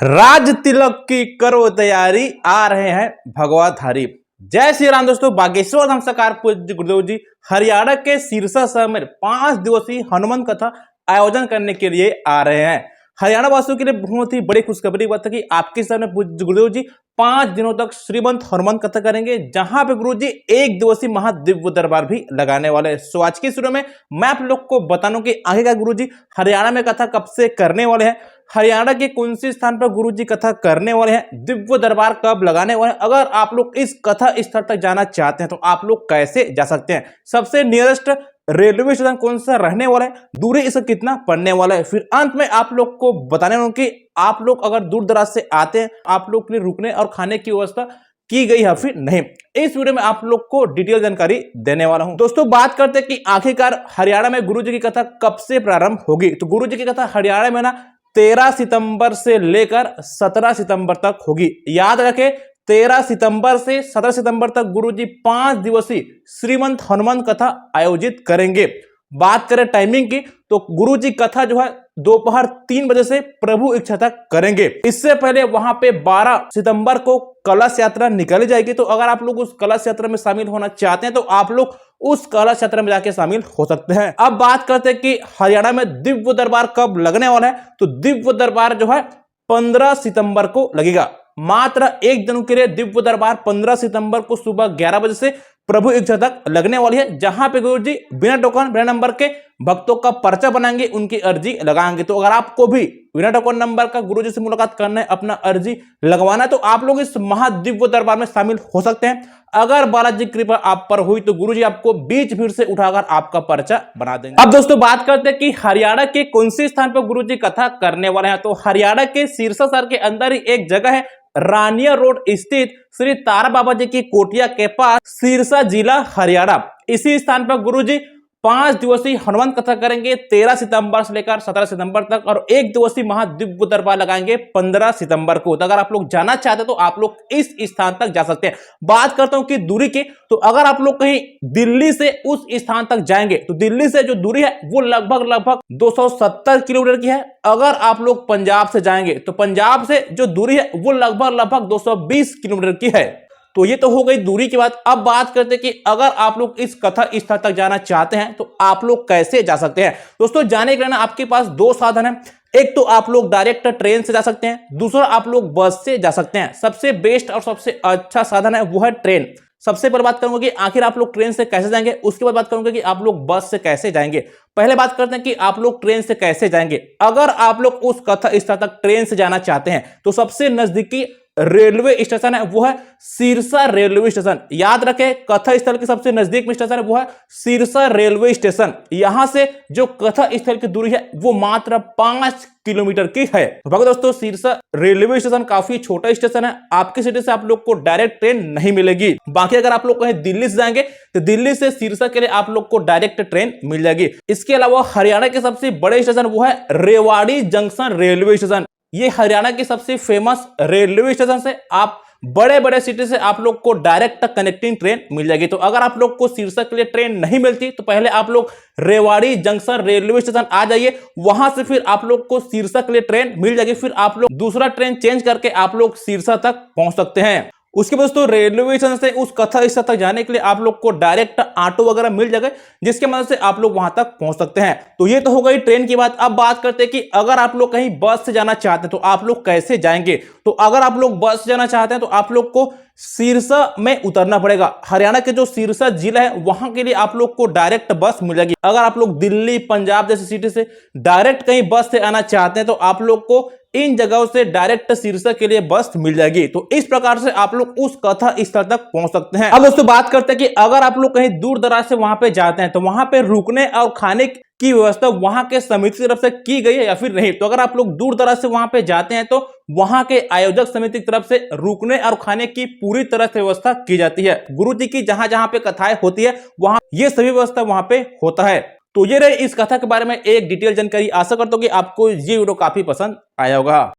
राज तिलक की करो तैयारी, आ रहे हैं भगवाधारी। जय श्री राम दोस्तों। बागेश्वर धाम सरकार पूज्य गुरुदेव जी हरियाणा के सिरसा शहर में 5 दिवसीय हनुमान कथा आयोजन करने के लिए आ रहे हैं। हरियाणा वासियों के लिए बहुत ही बड़ी खुशखबरी बात है कि आपके शहर में पूज्य गुरुदेव जी 5 दिनों तक श्रीमंत हनुमान कथा करेंगे, जहां पे गुरु जी 1 दिवसीय महादिव्य दरबार भी लगाने वाले हैं। सो आज के शुरू में मैं आप लोग को बताऊं कि आगे का गुरु जी हरियाणा में कथा कब से करने वाले हैं, हरियाणा के कौन से स्थान पर गुरु जी कथा करने वाले हैं, दिव्य दरबार कब लगाने वाले हैं। अगर आप लोग इस कथा स्थल तक जाना चाहते हैं तो आप लोग कैसे जा सकते हैं, सबसे नियरेस्ट रेलवे स्टेशन कौन सा रहने वाला है, दूरी इसका कितना पड़ने वाला है। फिर अंत में आप लोग को बताने वाला हूं कि आप लोग अगर दूर दराज से आते हैं, आप लोग के लिए रुकने और खाने की व्यवस्था की गई है फिर नहीं, इस वीडियो में आप लोग को डिटेल जानकारी देने वाला हूं। दोस्तों बात करते हैं कि आखिरकार हरियाणा में गुरु जी की कथा कब से प्रारंभ होगी। तो गुरु जी की कथा हरियाणा में ना 13 सितंबर से लेकर 17 सितंबर तक होगी। याद रखें 13 सितंबर से 17 सितंबर तक गुरुजी 5 दिवसीय श्रीमंत हनुमान कथा आयोजित करेंगे। बात करें टाइमिंग की तो गुरुजी कथा जो है दोपहर 3 बजे से प्रभु इच्छा तक करेंगे। इससे पहले वहां पे 12 सितंबर को कलश यात्रा निकाली जाएगी। तो अगर आप लोग उस कलश यात्रा में शामिल होना चाहते हैं तो आप लोग उस कलश यात्रा में जाके शामिल हो सकते हैं। अब बात करते हैं कि हरियाणा में दिव्य दरबार कब लगने वाला है। तो दिव्य दरबार जो है 15 सितंबर को लगेगा। मात्र 1 दिन के लिए दिव्य दरबार 15 सितंबर को सुबह 11 बजे से प्रभु इच्छा तक लगने वाली है, जहां पे गुरु जी बिना टोकन बिना नंबर के भक्तों का पर्चा बनाएंगे, उनकी अर्जी लगाएंगे। तो अगर आपको भी बिना टोकन नंबर का गुरु जी से मुलाकात करना है, अपना अर्जी लगवाना है, तो आप लोग इस महादिव्य दरबार में शामिल हो सकते हैं। अगर बालाजी की कृपा आप पर हुई तो गुरु जी आपको बीच भीड़ से उठाकर आपका पर्चा बना देंगे। अब दोस्तों बात करते हैं कि हरियाणा के कौन से स्थान पर गुरु जी कथा करने वाले हैं। तो हरियाणा के सिरसा शहर के अंदर ही एक जगह है, रानिया रोड स्थित श्री तारा बाबा जी की कोटिया के पास, सिरसा जिला हरियाणा। इसी स्थान पर गुरुजी 5 दिवसीय हनुमान कथा करेंगे 13 सितंबर से लेकर 17 सितंबर तक, और 1 दिवसीय महादिव्य दरबार लगाएंगे 15 सितंबर को। तो अगर आप लोग जाना चाहते हैं तो आप लोग इस स्थान तक जा सकते हैं। बात करता हूं कि दूरी की, तो अगर आप लोग कहीं दिल्ली से उस स्थान तक जाएंगे तो दिल्ली से जो दूरी है वो लगभग 270 किलोमीटर की है। अगर आप लोग पंजाब से जाएंगे तो पंजाब से जो दूरी है वो लगभग 220 किलोमीटर की है। तो ये तो हो गई दूरी की बात। अब बात करते हैं कि अगर आप लोग इस कथा स्थल तक जाना चाहते हैं तो आप लोग कैसे जा सकते हैं। दोस्तों जाने के लिए ना आपके पास 2 साधन है। एक तो आप लोग डायरेक्ट ट्रेन से जा सकते हैं, दूसरा आप लोग बस से जा सकते हैं। सबसे बेस्ट और सबसे अच्छा साधन है वो है ट्रेन। सबसे पहले बात करूंगा कि आखिर आप लोग ट्रेन से कैसे जाएंगे, उसके बाद बात करूंगा कि आप लोग बस से कैसे जाएंगे। पहले बात करते हैं कि आप लोग ट्रेन से कैसे जाएंगे। अगर आप लोग उस कथा स्थल तक ट्रेन से जाना चाहते हैं तो सबसे नजदीकी रेलवे स्टेशन है वो है सिरसा रेलवे स्टेशन। याद रखें कथा स्थल के सबसे नजदीक में स्टेशन है वो है सिरसा रेलवे स्टेशन। यहां से जो कथा स्थल की दूरी है वो मात्र 5 किलोमीटर की है। तो दोस्तों सिरसा रेलवे स्टेशन काफी छोटा स्टेशन है। आपकी सिटी से आप लोग को डायरेक्ट ट्रेन नहीं मिलेगी। बाकी अगर आप लोग कहीं दिल्ली से जाएंगे तो दिल्ली से सिरसा के लिए आप लोग को डायरेक्ट ट्रेन मिल जाएगी। इसके अलावा हरियाणा के सबसे बड़े स्टेशन वो है रेवाड़ी जंक्शन रेलवे स्टेशन। ये हरियाणा की सबसे फेमस रेलवे स्टेशन से आप बड़े बड़े सिटी से आप लोग को डायरेक्ट कनेक्टिंग ट्रेन मिल जाएगी। तो अगर आप लोग को सिरसा के लिए ट्रेन नहीं मिलती तो पहले आप लोग रेवाड़ी जंक्शन रेलवे स्टेशन आ जाइए, वहां से फिर आप लोग को सिरसा के लिए ट्रेन मिल जाएगी। फिर आप लोग दूसरा ट्रेन चेंज करके आप लोग सिरसा तक पहुंच सकते हैं। उसके बाद दोस्तों रेलवे स्टेशन से उस कथा स्थल तक जाने के लिए आप लोग को डायरेक्ट ऑटो वगैरह मिल जाएगा, जिसके मदद से आप लोग वहां तक पहुंच सकते हैं। तो ये तो हो गई ट्रेन की बात। अब बात करते हैं कि अगर आप लोग कहीं बस से जाना चाहते हैं तो आप लोग कैसे जाएंगे। तो अगर आप लोग बस से जाना चाहते हैं तो आप लोग को सिरसा में उतरना पड़ेगा। हरियाणा के जो सिरसा जिला है वहां के लिए आप लोग को डायरेक्ट बस मिल जाएगी। अगर आप लोग दिल्ली पंजाब जैसी सिटी से डायरेक्ट कहीं बस से आना चाहते हैं तो आप लोग को इन जगहों से डायरेक्ट सिरसा के लिए बस मिल जाएगी। तो इस प्रकार से आप लोग उस कथा स्थल तक पहुंच सकते हैं। अब दोस्तों बात करते हैं कि अगर आप लोग कहीं दूर दराज से वहां पे जाते हैं तो वहां पे रुकने और खाने की व्यवस्था वहां के समिति की तरफ से की गई है या फिर नहीं। तो अगर आप लोग दूर दराज से वहां पे जाते हैं तो वहां के आयोजक समिति की तरफ से रुकने और खाने की पूरी तरह से व्यवस्था की जाती है। गुरु जी की जहां जहां पे कथाएं होती है वहां ये सभी व्यवस्था वहां पे होता है। तो ये रहे इस कथा के बारे में एक डिटेल जानकारी। आशा करता हूं कि आपको ये वीडियो काफी पसंद आया होगा।